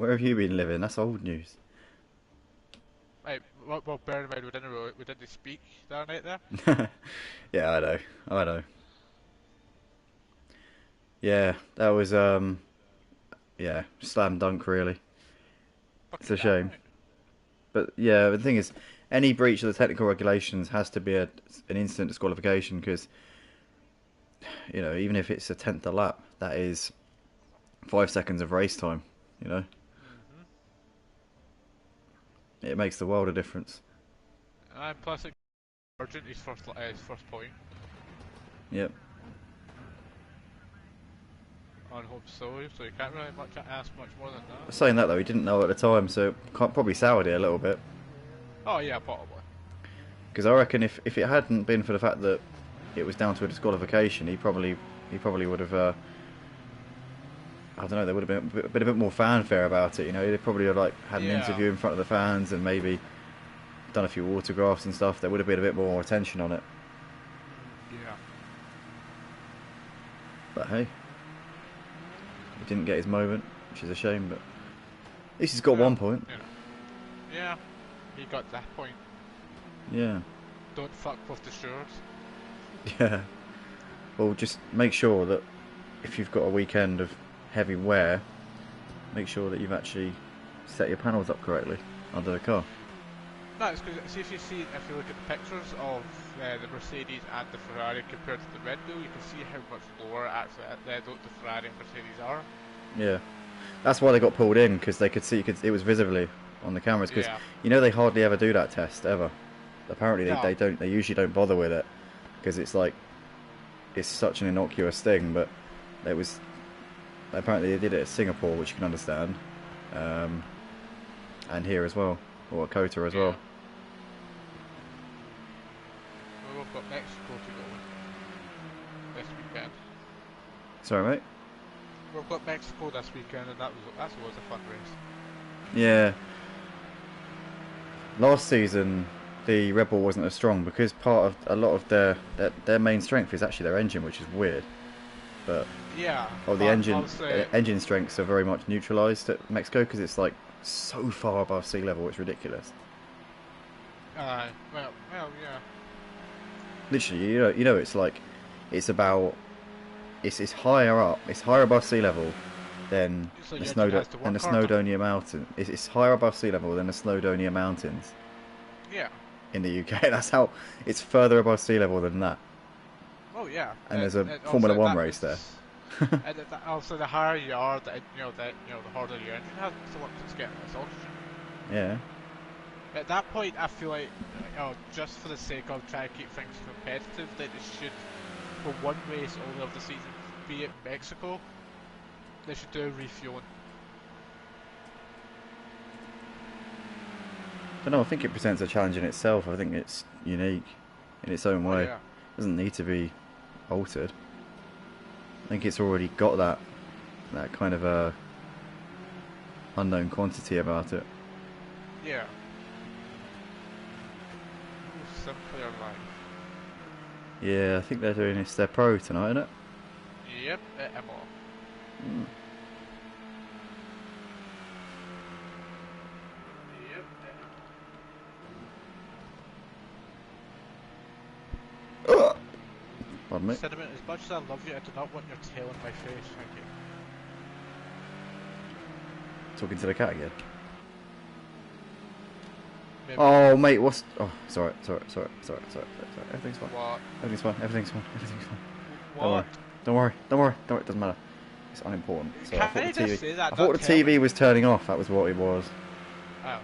Where have you been living? That's old news. Right, well, bear in mind we didn't speak that night there. Yeah, I know. I know. Yeah, that was yeah, slam dunk really. It's Fucking a damn shame. right. But yeah, the thing is, any breach of the technical regulations has to be an instant disqualification because even if it's a tenth a lap, that is 5 seconds of race time. You know, Mm-hmm. it makes the world of difference. And plus, it urgent his first point. Yep. On hope so you can't really ask much more than that. Saying that though, he didn't know at the time, so probably soured it a little bit. Oh yeah, probably. Because I reckon if it hadn't been for the fact that it was down to a disqualification, he probably would have. I don't know. There would have been a bit more fanfare about it. They probably have like had an Yeah, interview in front of the fans and maybe done a few autographs and stuff. There would have been a bit more attention on it. yeah. But hey, he didn't get his moment, which is a shame. But at least he's got Well, 1 point. yeah, he got that point. Yeah, Don't fuck with the stewards. yeah. Well, just make sure that if you've got a weekend of heavy wear, make sure that you've actually set your panels up correctly under the car. No, it's because see if you look at the pictures of the Mercedes and the Ferrari compared to the Red Bull, you can see how much lower actually the Ferrari and Mercedes are. Yeah, that's why they got pulled in because they could see it was visibly on the cameras because Yeah. they hardly ever do that test ever. Apparently they No. don't. They usually don't bother with it because it's like it's such an innocuous thing. But it was apparently they did it at Singapore, which you can understand, um, and here as well, or at Kota as Yeah. well. Well, we've got Mexico to go this weekend. Sorry, mate. We've got Mexico this weekend, and that was a fun race. Yeah, last season the Red Bull wasn't as strong because part of a lot of their main strength is actually their engine, which is weird. But Yeah, the but engine obviously, engine strengths are very much neutralised at Mexico because it's like so far above sea level, it's ridiculous. yeah, Literally, it's like it's about it's higher up, it's higher above sea level than so the your engine has to work harder. Snowdonia Mountain. It's higher above sea level than the Snowdonia Mountains Yeah. in the UK. That's how it's further above sea level than that. Oh yeah. And there's a Formula Also One that race there. is, also the higher you are, the harder your engine has to work to get its oxygen. Yeah, At that point, I feel like, just for the sake of trying to keep things competitive, that they should, for one race only of the season, be it Mexico, they should do refueling. I don't know. I think it presents a challenge in itself. I think it's unique in its own Oh way. It yeah. doesn't need to be altered. I think it's already got that kind of unknown quantity about it. Yeah. Simpler life. Yeah, I think they're doing this. They're pro tonight, isn't it? Yep, I'm all. Mm. Yep. Pardon me. Cinnamon, as much as I love you, I do not want your tail in my face, thank you. Talking to the cat again. Maybe. Oh, mate, what's? Oh, sorry. Everything's fine. What? Everything's fine. Everything's fine. Everything's fine. Don't worry. What? Don't worry. Don't worry. Don't worry. It doesn't matter. It's unimportant. So I Can thought you the TV. just say that, I thought not the tell me? TV was turning off. That was what it was. Oh.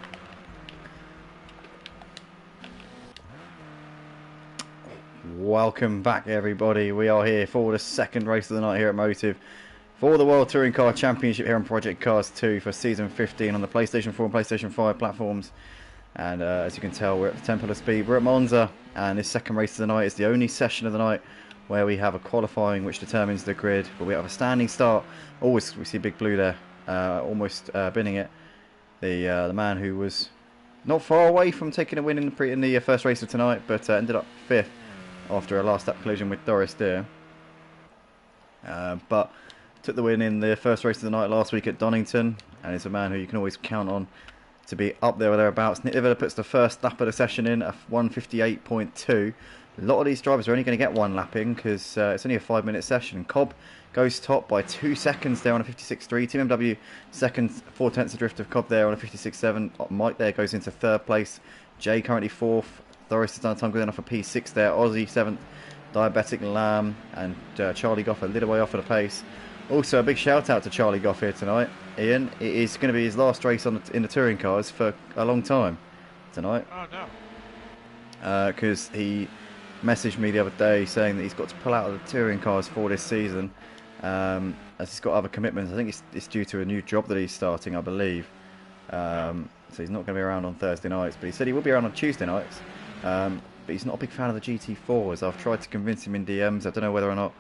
Welcome back, everybody. We are here for the second race of the night here at Motive for the World Touring Car Championship here on Project Cars 2 for Season 15 on the PlayStation 4 and PlayStation 5 platforms. And as you can tell, we're at the Temple of Speed. We're at Monza, and this second race of the night is the only session of the night where we have a qualifying which determines the grid. But we have a standing start. Always, we see Big Blue there, almost binning it. The man who was not far away from taking a win in the first race of tonight, but ended up 5th after a last lap collision with Doris Deer. But took the win in the first race of the night last week at Donington. and is a man who you can always count on to be up there or thereabouts. Nick Livilla puts the first lap of the session in, a 1:58.2. A lot of these drivers are only going to get one lap in because it's only a 5-minute session. Cobb goes top by 2 seconds there on a 56.3. Team MW second, 4/10 adrift of Cobb there on a 56.7. Mike there goes into third place. Jay currently fourth. Thoris has done a time good enough for P6 there. Aussie seventh. Diabetic Lamb and Charlie Goff a little way off of the pace. Also a big shout out to Charlie Goff here tonight. Ian, it is going to be his last race in the touring cars for a long time tonight. Oh no. Because he messaged me the other day saying that he's got to pull out of the touring cars for this season as he's got other commitments. I think it's due to a new job that he's starting, I believe. So he's not going to be around on Thursday nights, but he said he will be around on Tuesday nights. But he's not a big fan of the GT4s. I've tried to convince him in DMs. I don't know whether or not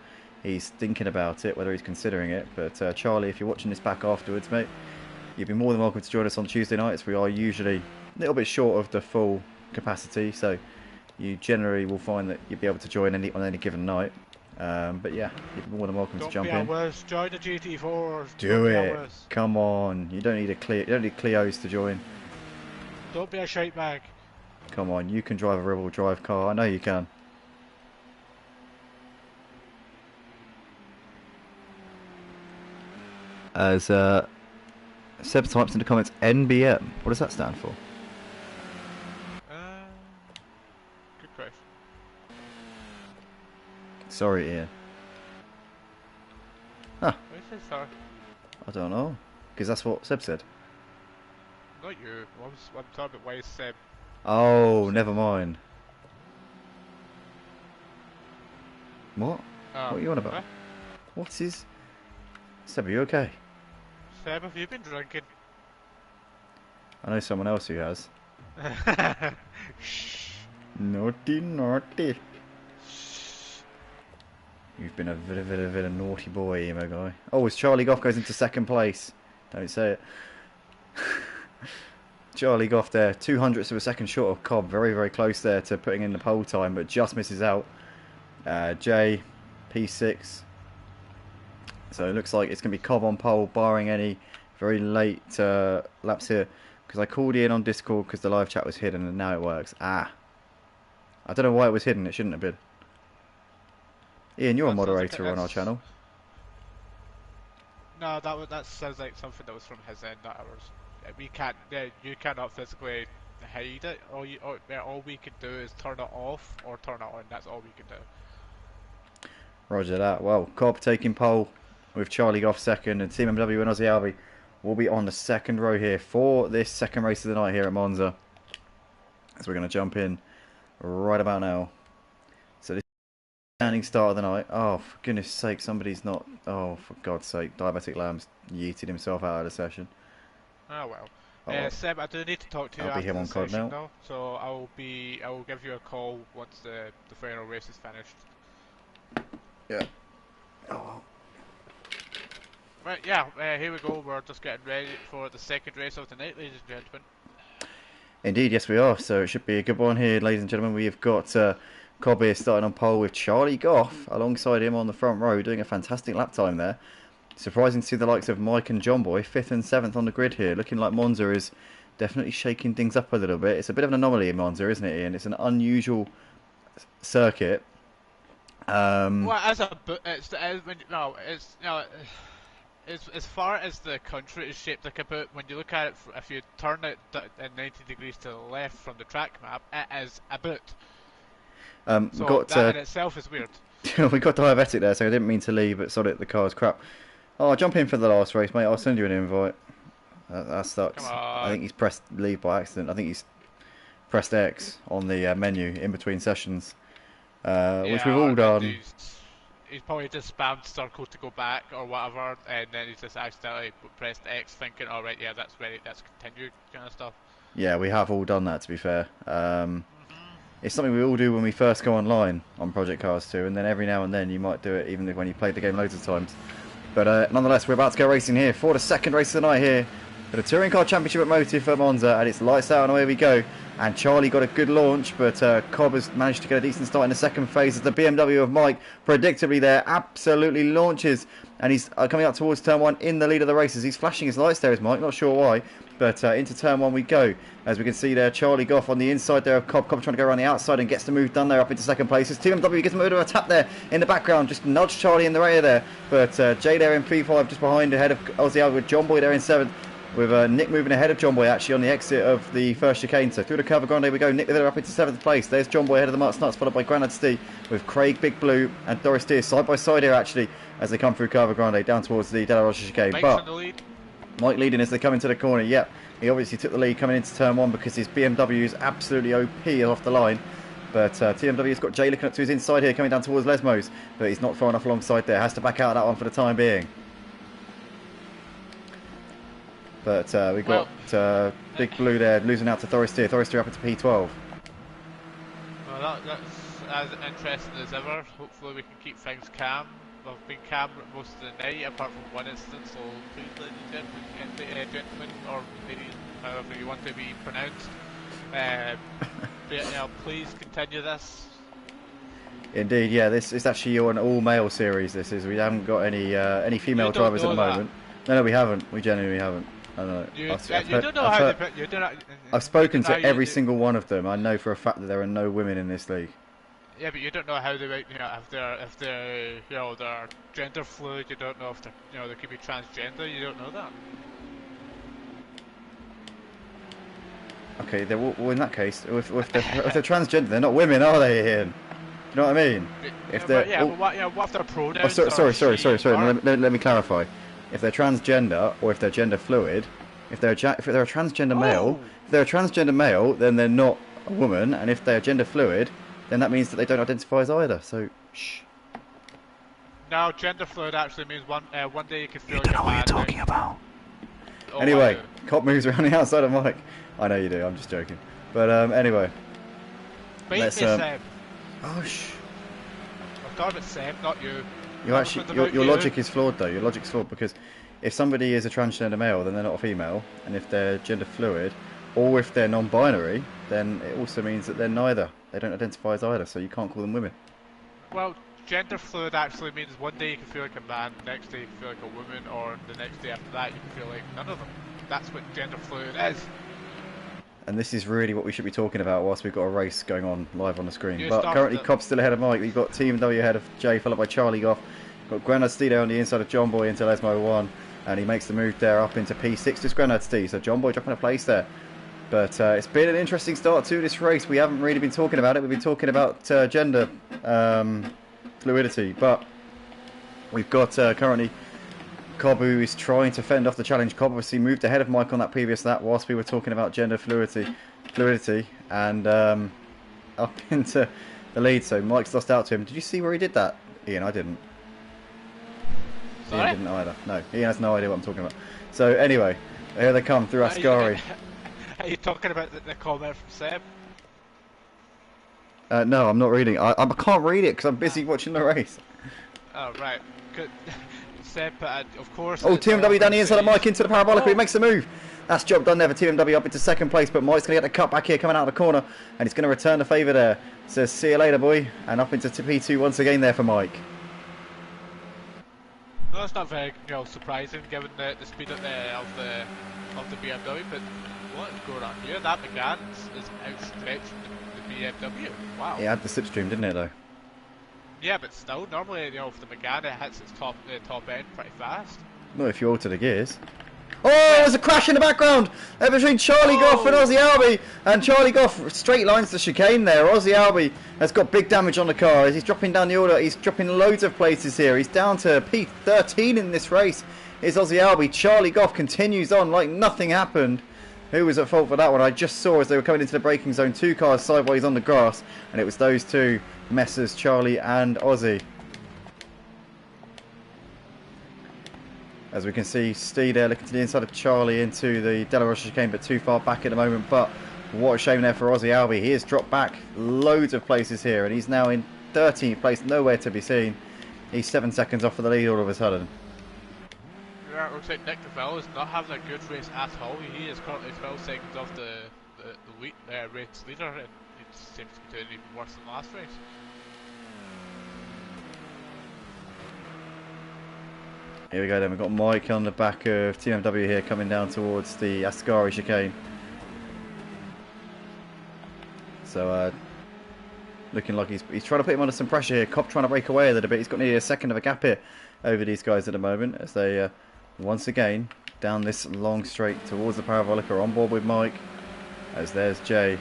he's thinking about it, whether he's considering it. But Charlie, if you're watching this back afterwards, mate, you'd be more than welcome to join us on Tuesday nights. We are usually a little bit short of the full capacity, so you generally will find that you'll be able to join on any given night. But yeah, you're more than welcome to jump in. Join the GT4s. Do it. Come on. You don't need Clios to join. Don't be a shite bag. Come on, you can drive a real drive car. I know you can. As Seb types in the comments, NBM. What does that stand for? Good question. Sorry, Ian. Huh. Why say sorry? I don't know. Because that's what Seb said. Not you. I'm talking about why Seb. Oh, never mind. What? What are you on about? Huh? What is... Seb, are you okay? Seb, have you been drinking? I know someone else who has. Naughty, naughty. You've been a bit naughty boy, emo guy. Oh, as Charlie Goff goes into second place. Don't say it. Charlie Goff there, 200ths of a second short of Cobb. Very, very close there to putting in the pole time, but just misses out. Jay, P6. So it looks like it's going to be Cobb on pole, barring any very late laps here. Because I called Ian on Discord because the live chat was hidden, and now it works. I don't know why it was hidden. It shouldn't have been. Ian, you're a moderator on our channel. No, that sounds like something that was from his end, not ours. We can't. You cannot physically hide it. All we can do is turn it off or turn it on. That's all we can do. Roger that. Well, Cobb taking pole with Charlie Goff second, and Team MW and Aussie Albie will be on the second row here for this second race of the night here at Monza. As we're going to jump in right about now. So this standing start of the night. Oh, for goodness sake, somebody's not... Oh, for God's sake, Diabetic Lamb's yeeted himself out of the session. Oh well. Seb, I do need to talk to you after the session now. So I will give you a call once the final race is finished. Yeah. Oh well. Right, yeah, here we go. We're just getting ready for the second race of the night, ladies and gentlemen. Indeed, yes we are. So it should be a good one here, ladies and gentlemen. We've got Cobb here starting on pole with Charlie Goff alongside him on the front row, doing a fantastic lap time there. Surprising to see the likes of Mike and John Boy, 5th and 7th on the grid here. Looking like Monza is definitely shaking things up a little bit. It's a bit of an anomaly in Monza, isn't it, Ian? It's an unusual circuit. Well, as far as the country is shaped like a boot, when you look at it, if you turn it 90 degrees to the left from the track map, it is a boot. So that in itself is weird. We got Diabetic there, so I didn't mean to leave, but sorry, the car's crap. Oh, I'll jump in for the last race, mate. I'll send you an invite. That sucks. I think he's pressed leave by accident. I think he's pressed X on the menu in between sessions, which we've all done. He's probably just spammed circle to go back or whatever, and then he's just accidentally pressed X thinking, all right, yeah, that's ready, that's continued kind of stuff. Yeah, we have all done that, to be fair. It's something we all do when we first go online on Project Cars 2, and then every now and then you might do it even when you played the game loads of times. But nonetheless, we're about to go racing here for the second race of the night here For the Touring Car Championship at Motive for Monza, and it's lights out and away we go. And Charlie got a good launch, but Cobb has managed to get a decent start in the second phase as the BMW of Mike, predictably there, absolutely launches. And he's coming up towards turn 1 in the lead of the races. He's flashing his lights there, is Mike, not sure why. But into turn 1 we go. As we can see there, Charlie Goff on the inside there of Cobb. Cobb trying to go around the outside and gets the move done there up into second place. As BMW gets a bit of a tap there in the background, just nudged Charlie in the rear there. But Jay there in P5 just behind, ahead of Aussie Albert with John Boy there in 7th. With Nick moving ahead of John Boy actually on the exit of the first chicane. So through the Curva Grande we go. Nick there up into 7th place. There's John Boy ahead of the Marks Nuts, followed by Granad Stee with Craig, Big Blue and Doris Deer side by side here actually as they come through Curva Grande down towards the Della Rocha chicane. Mike's but in the lead. Mike leading as they come into the corner. Yep, he obviously took the lead coming into turn 1 because his BMW is absolutely OP off the line. But TMW's got Jay looking up to his inside here coming down towards Lesmos. But he's not far enough alongside there. Has to back out of that one for the time being. But we've got Big Blue there losing out to Thoris Steer. Thoris Steer up into P12. Well, that's as interesting as ever. Hopefully we can keep things calm. We've been calm most of the night, apart from one instance. So please, ladies and gentlemen, or ladies, however you want to be pronounced, please continue this. Indeed, yeah. This is actually an all-male series. This is. We haven't got any female drivers at the moment. No, we haven't. We genuinely haven't. I don't know. I've spoken to every single one of them. I know for a fact that there are no women in this league. Yeah, but you don't know how they, if they're they're gender fluid. You don't know if they're, they could be transgender. You don't know that. Okay, well in that case, if they're transgender, they're not women, are they, Ian? Do you know what I mean? If they're what if their pronouns? Sorry. Let me clarify. If they're transgender or if they're gender fluid, if they're a transgender male, then they're not a woman, and if they're gender fluid, then that means that they don't identify as either. So, shh. No, gender fluid actually means one day you can feel. You don't know what you're talking about. Oh, anyway, Cop moves around the outside of Mike. I know you do. I'm just joking. But anyway, let's. Oh shh. I'm talking about Sam, not you. Your logic is flawed though. Your logic's flawed because if somebody is a transgender male, then they're not a female, and if they're gender fluid, or if they're non-binary, then it also means that they're neither. They don't identify as either, so you can't call them women. Well, gender fluid actually means one day you can feel like a man, the next day you can feel like a woman, or the next day after that you can feel like none of them. That's what gender fluid is. And this is really what we should be talking about whilst we've got a race going on live on the screen. But currently Cobb's still ahead of Mike. We've got Team W ahead of Jay, followed by Charlie Goff. Got Granad Stee there on the inside of John Boy into Lesmo 1. And he makes the move there up into P6 to Granad Stee. So John Boy dropping a place there. But it's been an interesting start to this race. We haven't really been talking about it. We've been talking about gender fluidity. But we've got currently Cobb, who is trying to fend off the challenge. Cobb obviously moved ahead of Mike on that previous lap whilst we were talking about gender fluidity and up into the lead. So Mike's lost out to him. Did you see where he did that, Ian? I didn't. Sorry? Ian didn't either. No, Ian has no idea what I'm talking about. So anyway, here they come through Ascari. Are you talking about the comment from Seb? No, I'm not reading. I can't read it because I'm busy watching the race. Oh, right. Good. Seb, of course. Oh, TMW down the inside of Mike into the parabolic. He makes the move. That's job done there for TMW up into second place, but Mike's going to get the cut back here coming out of the corner, and he's going to return the favour there. Says, see you later, boy. And up into P2 once again there for Mike. No, that's not very surprising given the speed of the BMW, but what is going on here? That Megane is outstretching the BMW. Wow. It had the slipstream, didn't it, though? Yeah, but still, normally, if the Megane hits its top end pretty fast. Not if you alter the gears. Oh, there's a crash in the background between Charlie Goff and Aussie Albie, and Charlie Goff straight lines the chicane there. Aussie Albie has got big damage on the car as he's dropping down the order. He's dropping loads of places here. He's down to P13 in this race. Is Aussie Albie. Charlie Goff continues on like nothing happened. Who was at fault for that one? I just saw as they were coming into the braking zone, two cars sideways on the grass, and it was those two messers, Charlie and Aussie. As we can see, Steve there looking to the inside of Charlie into the Della Rocha chicane, but too far back at the moment. But what a shame there for Aussie Albie. He has dropped back loads of places here, and he's now in 13th place, nowhere to be seen. He's 7 seconds off of the lead all of a sudden. Yeah, it looks like Nick DeVille is not having a good race at all. He is currently 12 seconds off the race leader, and it seems to be doing even worse than the last race. Here we go then, we've got Mike on the back of Team MW here coming down towards the Ascari chicane. So looking like he's trying to put him under some pressure here. Cobb trying to break away a little bit. He's got nearly a second of a gap here over these guys at the moment as they once again down this long straight towards the Parabolica, on board with Mike, as there's Jay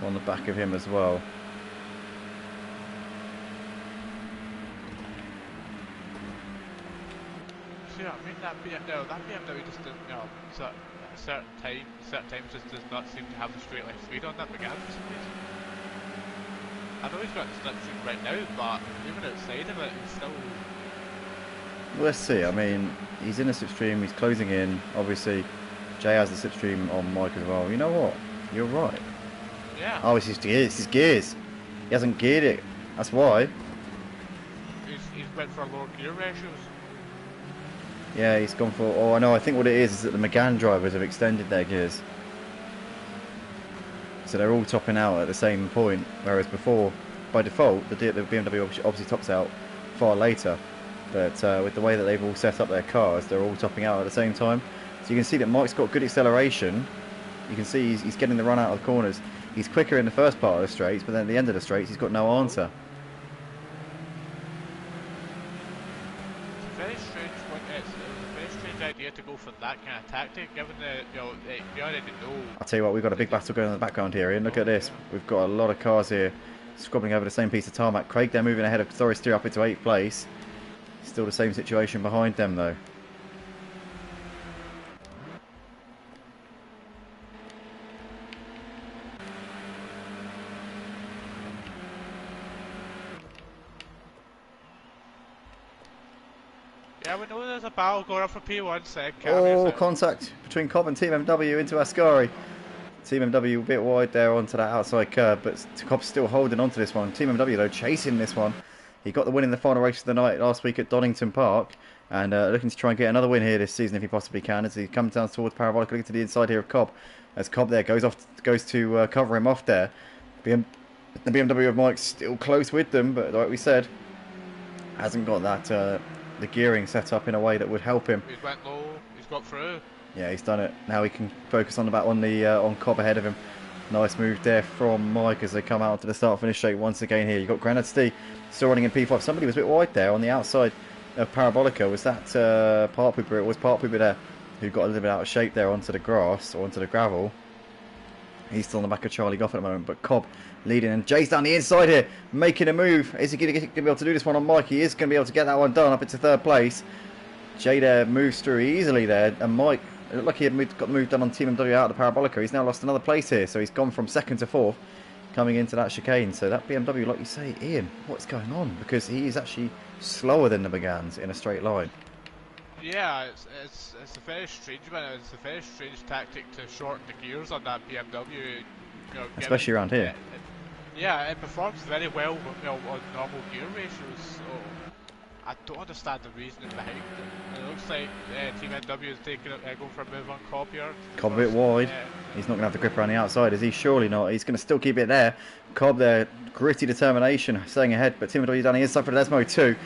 on the back of him as well. See, I mean that BMW just doesn't, so at certain times just does not seem to have the straight line speed on that McGann for some reason. I know he's got the slipstream right now, but even outside of it, he's still. Let's see. I mean, he's in the slipstream. He's closing in. Obviously, Jay has the slipstream on Mike as well. You know what? You're right. Yeah. Oh, it's his gears. It's his gears. He hasn't geared it. That's why. He's went for lower gear ratios. Yeah, he's gone for. Oh, I know. I think what it is that the McGann drivers have extended their gears, so they're all topping out at the same point. Whereas before, by default, the BMW obviously tops out far later. But with the way that they've all set up their cars, they're all topping out at the same time. So you can see that Mike's got good acceleration. You can see he's getting the run out of the corners. He's quicker in the first part of the straights, but then at the end of the straights, he's got no answer. It's a very strange idea to go for that kind of tactic, given that you already know. I'll tell you what, we've got a big battle going on in the background here, Ian. Look at this. We've got a lot of cars here squabbling over the same piece of tarmac. Craig, they're moving ahead of Thoris Steer up into 8th place. Still the same situation behind them, though. Yeah, we know there's a battle going on for P1 sec. Oh, contact between Cobb and Team MW into Ascari. Team MW a bit wide there onto that outside curb, but Cobb's still holding on to this one. Team MW, though, chasing this one. He got the win in the final race of the night last week at Donington Park, and looking to try and get another win here this season if he possibly can, as he comes down towards Parabolic, looking to the inside here of Cobb, as Cobb there goes to cover him off there. The BMW of Mike's still close with them, but like we said, hasn't got that the gearing set up in a way that would help him. He's went low, he's got through. Yeah, he's done it. Now he can focus on the back on Cobb ahead of him. Nice move there from Mike as they come out to the start finish straight once again here. You've got Granite Steve still running in P5. Somebody was a bit wide there on the outside of Parabolica. Was that Park Pooper? It was Park Pooper there who got a little bit out of shape there onto the grass or onto the gravel. He's still on the back of Charlie Goff at the moment, but Cobb leading, and Jay's down the inside here making a move. Is he going to be able to do this one on Mike? He is going to be able to get that one done up into 3rd place. Jay there moves through easily there, and Mike, it looked like he had got moved done on Team MW out of the Parabolica. He's now lost another place here, so he's gone from 2nd to 4th coming into that chicane. So that BMW, like you say, Ian, what's going on? Because he is actually slower than the Megans in a straight line. Yeah, it's a very strange one. It's a very strange tactic to shorten the gears on that BMW. Especially around here. Yeah, it performs very well on normal gear ratios. So I don't understand the reasoning behind it. It looks like Team MW is going for a move on Cobb here. Cobb a bit wide. He's not going to have the grip around the outside, is he? Surely not. He's going to still keep it there. Cobb there, gritty determination, staying ahead. But Team MW down the inside for Desmo too.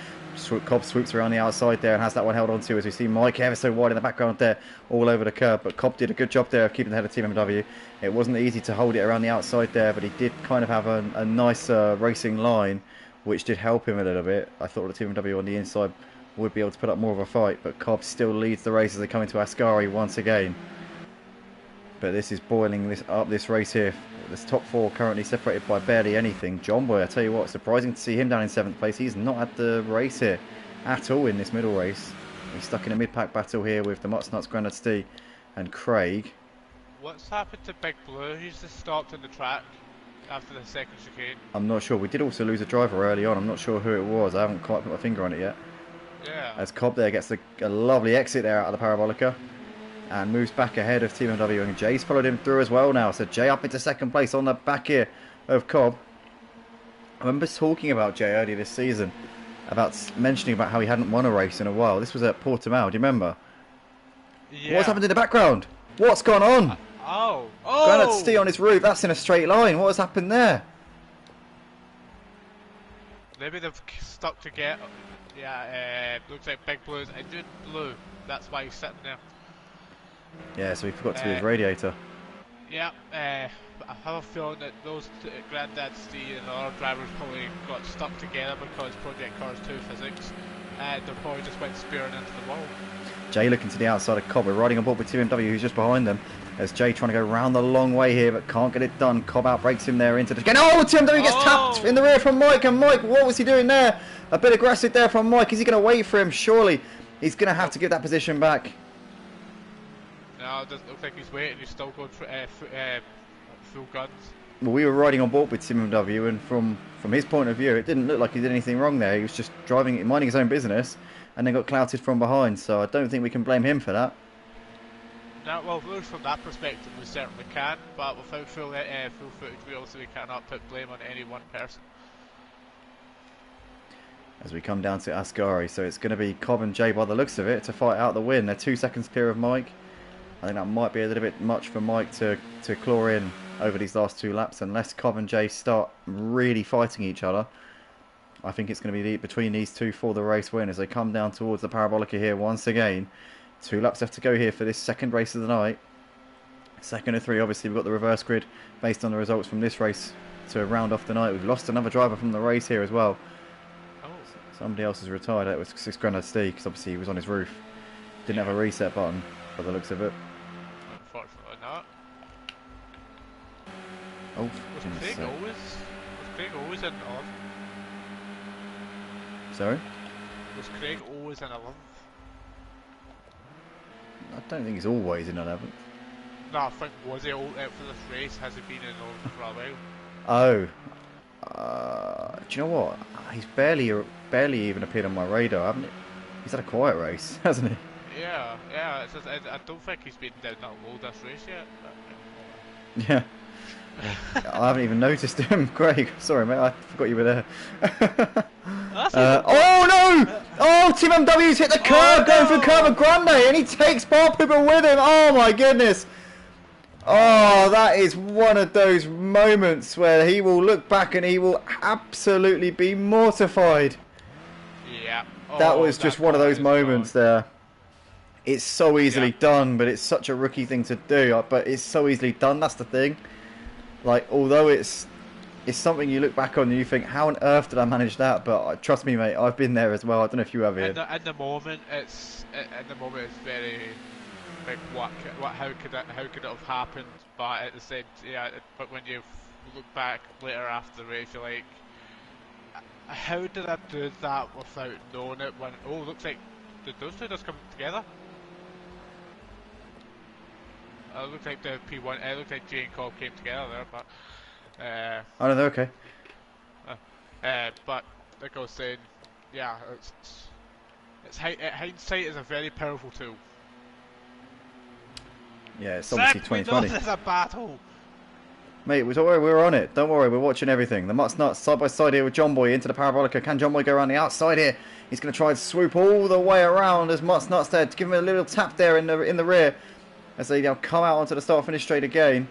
Cobb swoops around the outside there and has that one held on to, as we see Mike ever so wide in the background there, all over the curb. But Cobb did a good job there of keeping the head of Team MW. It wasn't easy to hold it around the outside there, but he did kind of have a nice racing line, which did help him a little bit. I thought the Team MW on the inside would be able to put up more of a fight, but Cobb still leads the race as they come into Ascari once again. But this is boiling this race here. This top 4 currently separated by barely anything. John Boy, I tell you what, surprising to see him down in 7th place. He's not at the race here at all in this middle race. He's stuck in a mid-pack battle here with the Mutts Nuts, Granite Stee and Craig. What's happened to Big Blue? He's just stopped in the track after the 2nd chicane. I'm not sure. We did also lose a driver early on. I'm not sure who it was. I haven't quite put my finger on it yet. Yeah. As Cobb there gets a lovely exit there out of the Parabolica and moves back ahead of Team MW, and Jay's followed him through as well now. So Jay up into 2nd place on the back here of Cobb. I remember talking about Jay earlier this season, mentioning about how he hadn't won a race in a while. This was at Portimao, do you remember? Yeah. What's happened in the background? What's gone on? Oh! Granite Steel on his roof, that's in a straight line. What has happened there? Maybe they've stuck together. Yeah, looks like Big Blue's engine blew. That's why he's sitting there. Yeah, so he forgot to do his radiator. Yeah, I have a feeling that those Grandad Steve and the other drivers probably got stuck together because Project Cars 2 physics. They probably just went spearing into the wall. Jay looking to the outside of Cobb. We're riding on board with TMW, who's just behind them. As Jay trying to go round the long way here, but can't get it done. Cobb outbreaks him there into the... Oh, TMW gets tapped in the rear from Mike. And Mike, what was he doing there? A bit aggressive there from Mike. Is he going to wait for him? Surely he's going to have to give that position back. No, it doesn't look like he's waiting. He's still going for full guns. Well, we were riding on board with TMW, and from his point of view, it didn't look like he did anything wrong there. He was just driving, minding his own business, and then got clouted from behind. So I don't think we can blame him for that. No, well, from that perspective, we certainly can, but without full footage, we also cannot put blame on any one person. As we come down to Ascari, so it's going to be Cobb and Jay by the looks of it to fight out the win. They're 2 seconds clear of Mike. I think that might be a little bit much for Mike to claw in over these last 2 laps, unless Cobb and Jay start really fighting each other. I think it's going to be between these two for the race win as they come down towards the Parabolica here once again. 2 laps left to go here for this second race of the night. Second of 3, obviously we've got the reverse grid based on the results from this race to round off the night. We've lost another driver from the race here as well. Oh. Somebody else has retired. That was 6 Granada Steve, because obviously he was on his roof. Didn't have a reset button by the looks of it. Unfortunately not. Oh, Was Clegg always in 11th? sorry? Was Clegg always in 11th? I don't think he's always in 11th. No, I think was he all out for this race? Has he been in 11th for a while? Oh, do you know what? He's barely even appeared on my radar, haven't he? He's had a quiet race, hasn't he? Yeah. It's just, I don't think he's been down that low this race yet. But... Yeah. I haven't even noticed him, Craig. Sorry, mate. I forgot you were there. Oh no! Oh, Team MW's hit the curb, going for Curva Grande, and he takes Bar Pooper with him. Oh my goodness! Oh, that is one of those moments where he will look back and he will absolutely be mortified. Yeah. That was just one of those moments there. It's so easily done, but it's such a rookie thing to do. But it's so easily done. That's the thing. Like, although it's something you look back on and you think, how on earth did I manage that? But trust me, mate, I've been there as well. I don't know if you have, Ian. At the moment, it's very like how could it have happened? But at the same, but when you look back later after the race, you're like, how did I do that without knowing it? When it looks like did those two just come together? It looked like the P1. It looked like Jay and Cobb came together there, but. Oh no, they're okay. But like I was saying, yeah, hindsight is a very powerful tool. Yeah, it's obviously 2020. There's a battle. Mate, we're on it. Don't worry, we're watching everything. The Mutt's Nuts side by side here with John Boy into the Parabolica. Can John Boy go around the outside here? He's going to try and swoop all the way around as Mutt's Nuts there to give him a little tap there in the rear as they now come out onto the start-finish straight again.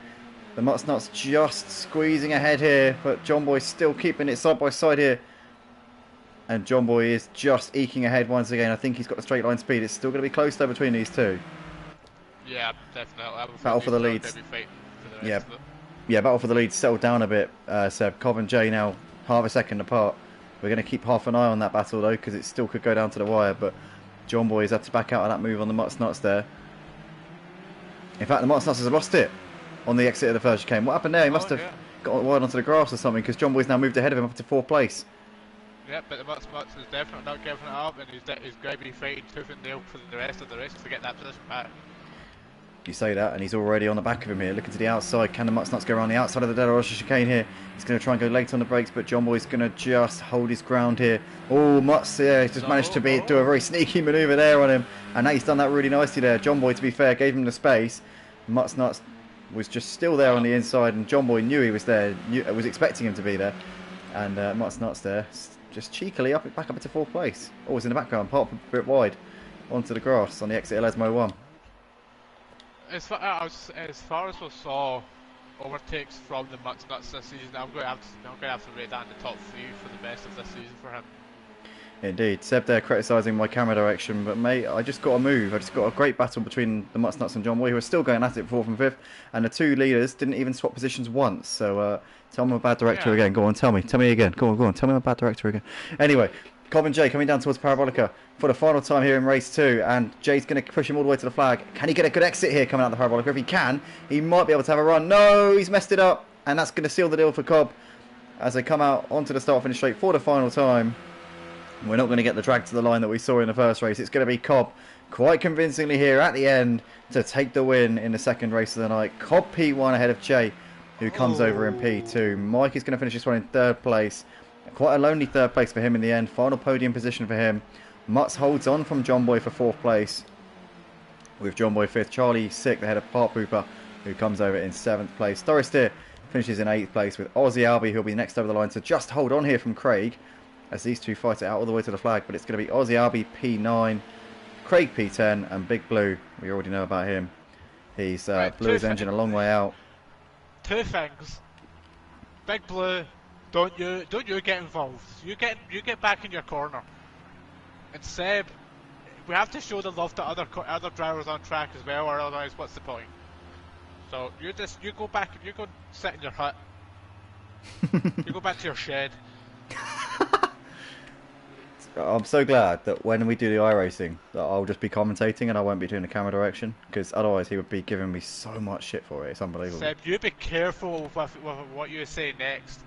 The Mutt's Nuts just squeezing ahead here, but John Boy still keeping it side by side here. And John Boy is just eking ahead once again. I think he's got the straight line speed. It's still going to be close though between these two. Yeah, definitely. Battle for the leads. Yeah, battle for the lead settled down a bit, Seb. Cobb and Jay now half a second apart. We're going to keep half an eye on that battle though, because it still could go down to the wire, but John Boy has had to back out of that move on the Mutt's Nuts there. In fact, the Mutt's Nuts has lost it on the exit of the first chicane. What happened there? He must have got wide onto the grass or something, because John Boy's now moved ahead of him up to 4th place. Yeah, but the Mutt's Nuts is definitely not giving it up, and he's going to be fighting tooth and nail for the rest of the race to get that position back. You say that, and he's already on the back of him here, looking to the outside. Can the Mutt's Nuts go around the outside of the De La Rocha chicane here? He's going to try and go late on the brakes, but John Boy's going to just hold his ground here. Oh, Mutts, yeah, he's just managed to do a very sneaky manoeuvre there on him, and now he's done that really nicely there. John Boy, to be fair, gave him the space. Mutt's Nuts was just still there on the inside, and John Boy knew he was there, was expecting him to be there, and Mutt's Nuts there, just cheekily back up into 4th place. Always in the background, part a bit wide onto the grass on the exit of Lesmo 1. as far as we saw overtakes from the Mutts Nuts this season, I'm going to have to rate that in the top 3 for the best of this season for him. Indeed. Seb there criticising my camera direction, but mate, I just got to move. I just got a great battle between the Mutts Nuts and John Boy, who are still going at it 4th and 5th, and the 2 leaders didn't even swap positions once. So tell me I'm a bad director again. Go on, tell me again. Go on, tell me I'm a bad director again. Anyway, Cobb and Jay coming down towards Parabolica for the final time here in race 2, and Jay's going to push him all the way to the flag. Can he get a good exit here coming out of the Parabolica? If he can, he might be able to have a run. No, he's messed it up, and that's going to seal the deal for Cobb as they come out onto the start-finish straight for the final time. We're not going to get the drag to the line that we saw in the first race. It's going to be Cobb quite convincingly here at the end to take the win in the second race of the night. Cobb P1 ahead of Jay, who comes over in P2. Mike is going to finish this one in 3rd place. Quite a lonely 3rd place for him in the end. Final podium position for him. Mutz holds on from John Boy for 4th place, with John Boy 5th. Charlie 6th ahead of Park Pooper, who comes over in 7th place. Doris Steer finishes in 8th place, with Aussie Albie, who will be next over the line to just hold on here from Craig, as these two fight it out all the way to the flag. But it's going to be Aussie Albie P9, Craig P10, and Big Blue, we already know about him. He's blew his engine a long way out. 2 things. Big Blue, don't you get involved. You get back in your corner. And Seb, we have to show the love to other drivers on track as well, or otherwise what's the point? So you go back, you go sit in your hut. You go back to your shed. I'm so glad that when we do the iRacing that I'll just be commentating and I won't be doing the camera direction, because otherwise he would be giving me so much shit for it. It's unbelievable. Seb, you be careful with what you say next,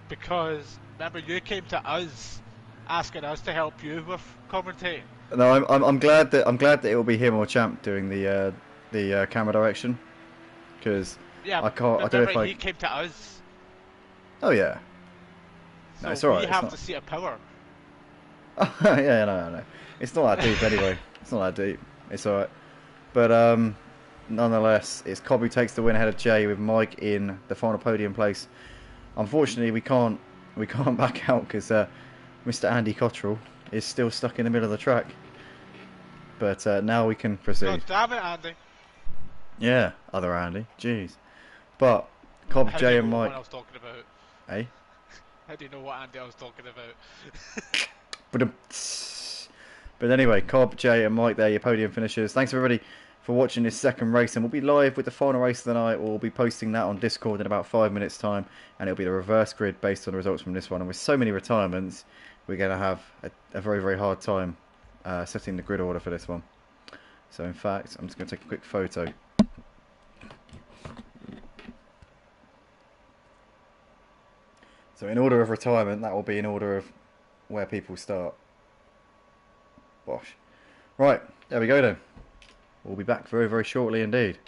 because remember you came to us asking us to help you with commentating. No, I'm glad that it will be him or Champ doing the camera direction, because I can't. I don't know if he came to us. Oh yeah. No, so it's alright. We have the seat of power. Yeah, no. It's not that deep anyway. It's not that deep. It's alright. But nonetheless, it's Cobb who takes the win ahead of Jay, with Mike in the final podium place. Unfortunately, we can't back out because Mr. Andy Cottrell is still stuck in the middle of the track. But now we can proceed. God damn it, Andy. Yeah, other Andy. Jeez. But Cobb, Jay, and Mike. What I was talking about? Hey. How do you know what Andy I was talking about? But anyway, Cobb, Jay and Mike there, your podium finishers. Thanks everybody for watching this second race, and we'll be live with the final race of the night. We'll be posting that on Discord in about 5 minutes time, and it'll be the reverse grid based on the results from this one. And with so many retirements, we're going to have a very, very hard time setting the grid order for this one. So in fact, I'm just going to take a quick photo. So in order of retirement, that will be in order of where people start. Bosh. Right, there we go then. We'll be back very, very shortly indeed.